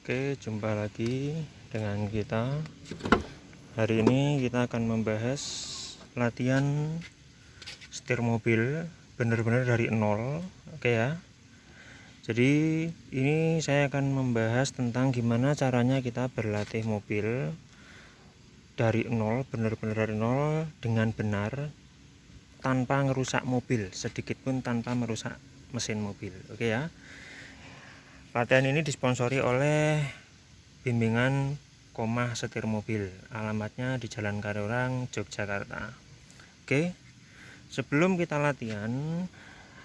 Oke, jumpa lagi dengan kita. Hari ini kita akan membahas latihan setir mobil benar-benar dari nol. Oke ya. Jadi ini saya akan membahas tentang gimana caranya kita berlatih mobil dari nol, benar-benar dari nol dengan benar, tanpa ngerusak mobil, sedikit pun tanpa merusak mesin mobil. Oke ya. Latihan ini disponsori oleh bimbingan Komah Setir Mobil. Alamatnya di Jalan Kaliurang, Yogyakarta. Oke. Sebelum kita latihan,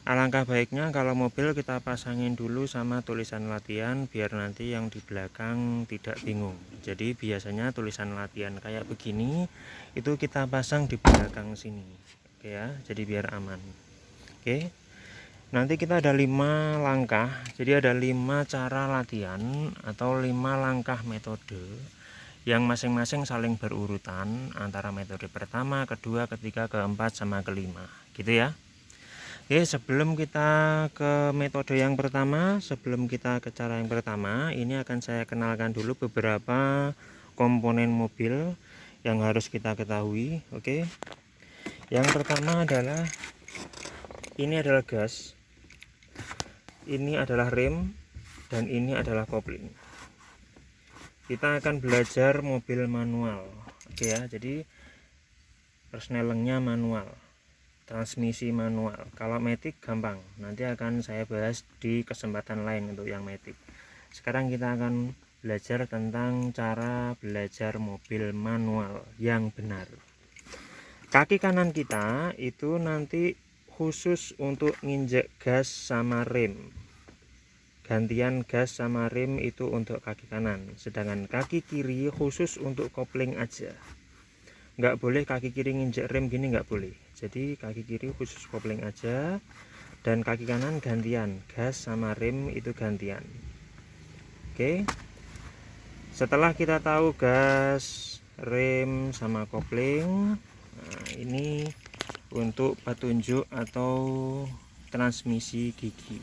alangkah baiknya kalau mobil kita pasangin dulu sama tulisan latihan biar nanti yang di belakang tidak bingung. Jadi biasanya tulisan latihan kayak begini itu kita pasang di belakang sini. Oke ya, jadi biar aman. Oke. Nanti kita ada 5 langkah, jadi ada 5 cara latihan atau 5 langkah metode yang masing-masing saling berurutan antara metode pertama, kedua, ketiga, keempat, sama kelima, gitu ya. Oke, sebelum kita ke metode yang pertama, sebelum kita ke cara yang pertama, ini akan saya kenalkan dulu beberapa komponen mobil yang harus kita ketahui. Oke. Yang pertama adalah ini adalah gas, ini adalah rem, dan ini adalah kopling. Kita akan belajar mobil manual. Oke ya, jadi persnelengnya manual, transmisi manual. Kalau matic gampang, nanti akan saya bahas di kesempatan lain untuk yang matic. Sekarang kita akan belajar tentang cara belajar mobil manual yang benar. Kaki kanan kita itu nanti khusus untuk nginjek gas sama rem. Gantian gas sama rem itu untuk kaki kanan, sedangkan kaki kiri khusus untuk kopling aja. Nggak boleh kaki kiri nginjek rem gini, nggak boleh. Jadi kaki kiri khusus kopling aja, dan kaki kanan gantian gas sama rem itu gantian. Oke. Setelah kita tahu gas, rem, sama kopling, nah ini untuk petunjuk atau transmisi gigi.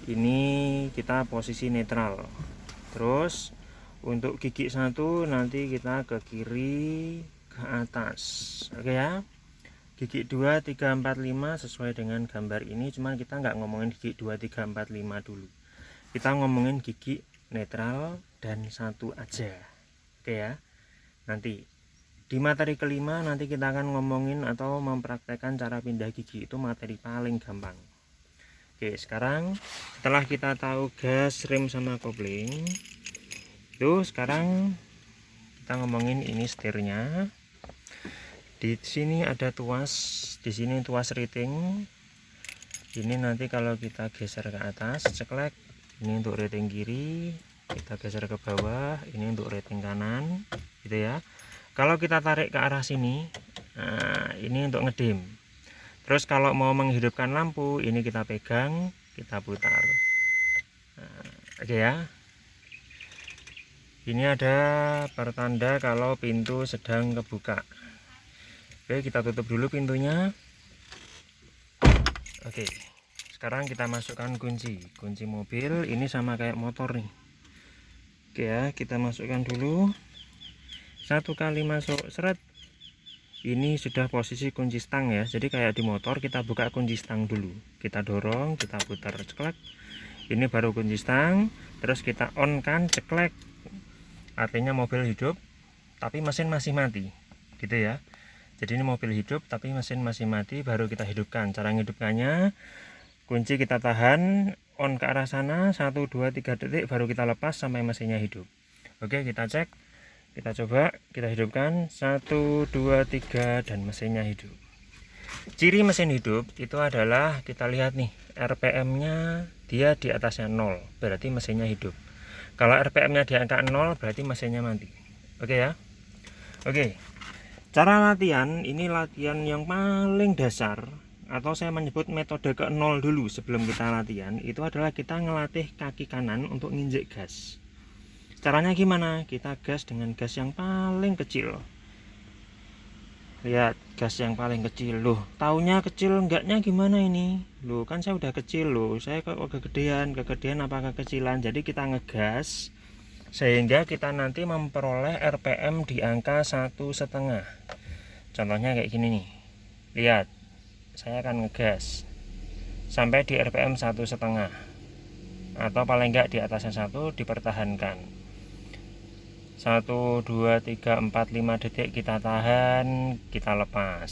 Ini kita posisi netral. Terus untuk gigi 1 nanti kita ke kiri, ke atas. Oke ya. Gigi 2, 3, 4, 5 sesuai dengan gambar ini, cuman kita nggak ngomongin gigi 2, 3, 4, 5 dulu. Kita ngomongin gigi netral dan 1 aja. Oke ya. Nanti di materi kelima nanti kita akan ngomongin atau mempraktekkan cara pindah gigi, itu materi paling gampang. Oke, sekarang setelah kita tahu gas, rem, sama kopling, itu sekarang kita ngomongin ini setirnya. Di sini ada tuas, di sini tuas rating. Ini nanti kalau kita geser ke atas, ceklek, ini untuk rating kiri, kita geser ke bawah, ini untuk rating kanan, gitu ya. Kalau kita tarik ke arah sini, nah ini untuk ngedem. Terus kalau mau menghidupkan lampu, ini kita pegang, kita putar. Nah, oke ya. Ini ada pertanda kalau pintu sedang kebuka. Oke, kita tutup dulu pintunya. Oke. Sekarang kita masukkan kunci mobil. Ini sama kayak motor nih. Oke ya, kita masukkan dulu. 1 kali masuk, seret. Ini sudah posisi kunci stang ya, jadi kayak di motor kita buka kunci stang dulu, kita dorong, kita putar, ceklek, ini baru kunci stang, terus kita on kan, ceklek, artinya mobil hidup tapi mesin masih mati, gitu ya. Jadi ini mobil hidup tapi mesin masih mati, baru kita hidupkan. Cara menghidupkannya, kunci kita tahan, on ke arah sana, 1, 2, 3 detik, baru kita lepas sampai mesinnya hidup. Oke, kita cek. Kita coba, kita hidupkan 1, 2, 3 dan mesinnya hidup. Ciri mesin hidup itu adalah kita lihat nih, RPM-nya dia di atasnya 0, berarti mesinnya hidup. Kalau RPM-nya di angka 0, berarti mesinnya mati. Oke ya. Oke. Cara latihan, ini latihan yang paling dasar, atau saya menyebut metode ke 0 dulu sebelum kita latihan, itu adalah kita ngelatih kaki kanan untuk nginjek gas. Caranya gimana? Kita gas dengan gas yang paling kecil. Lihat gas yang paling kecil. Loh, taunya kecil enggaknya gimana ini? Loh, kan saya udah kecil loh. Saya kok kegedean apa kekecilan. Jadi kita ngegas sehingga kita nanti memperoleh RPM di angka 1,5. Contohnya kayak gini nih. Lihat, saya akan ngegas sampai di RPM 1,5 atau paling enggak di atasnya 1, dipertahankan 1, 2, 3, 4, 5 detik, kita tahan, kita lepas.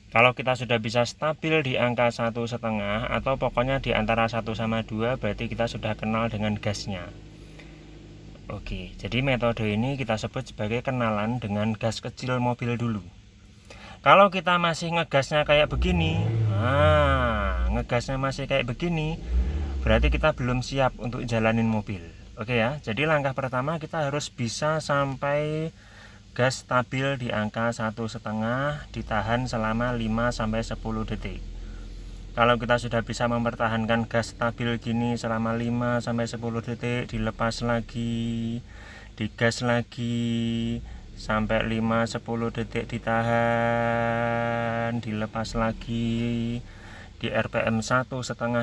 Kalau kita sudah bisa stabil di angka 1,5 atau pokoknya di antara 1 sama 2, berarti kita sudah kenal dengan gasnya. Oke, jadi metode ini kita sebut sebagai kenalan dengan gas kecil mobil dulu. Kalau kita masih ngegasnya kayak begini, berarti kita belum siap untuk jalanin mobil. Oke ya, jadi langkah pertama kita harus bisa sampai gas stabil di angka 1,5, ditahan selama 5-10 detik. Kalau kita sudah bisa mempertahankan gas stabil gini selama 5-10 detik, dilepas lagi, digas lagi sampai 5-10 detik, ditahan, dilepas lagi. Di RPM 1,5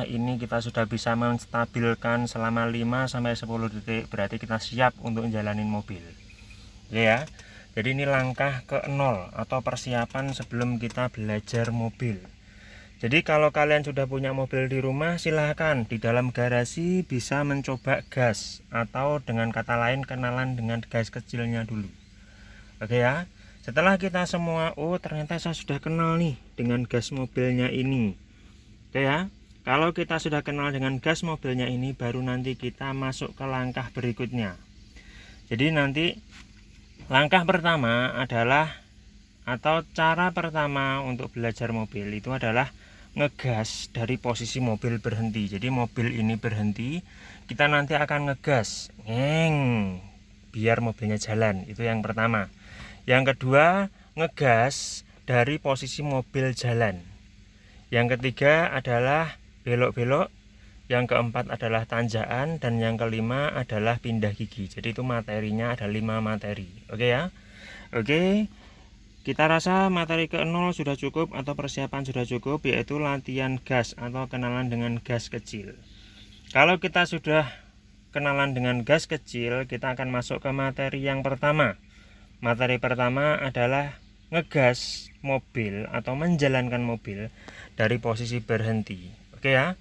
ini kita sudah bisa menstabilkan selama 5-10 detik, berarti kita siap untuk jalanin mobil. Ya, jadi ini langkah ke-0 atau persiapan sebelum kita belajar mobil. Jadi kalau kalian sudah punya mobil di rumah, silahkan di dalam garasi bisa mencoba gas, atau dengan kata lain kenalan dengan gas kecilnya dulu. Oke ya, setelah kita semua, oh ternyata saya sudah kenal nih dengan gas mobilnya ini. Oke ya, kalau kita sudah kenal dengan gas mobilnya ini, baru nanti kita masuk ke langkah berikutnya. Jadi nanti langkah pertama adalah, atau cara pertama untuk belajar mobil itu adalah ngegas dari posisi mobil berhenti. Jadi mobil ini berhenti, kita nanti akan ngegas, biar mobilnya jalan. Itu yang pertama. Yang kedua, ngegas dari posisi mobil jalan. Yang ketiga adalah belok-belok, yang keempat adalah tanjakan, dan yang kelima adalah pindah gigi. Jadi itu materinya ada 5 materi. Oke ya. Oke, kita rasa materi ke-0 sudah cukup atau persiapan sudah cukup, yaitu latihan gas atau kenalan dengan gas kecil. Kalau kita sudah kenalan dengan gas kecil, kita akan masuk ke materi yang pertama. Materi pertama adalah ngegas mobil atau menjalankan mobil dari posisi berhenti. Oke ya,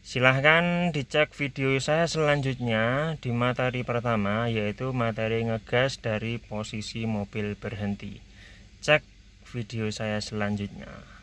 silahkan dicek video saya selanjutnya di materi pertama, yaitu materi ngegas dari posisi mobil berhenti. Cek video saya selanjutnya.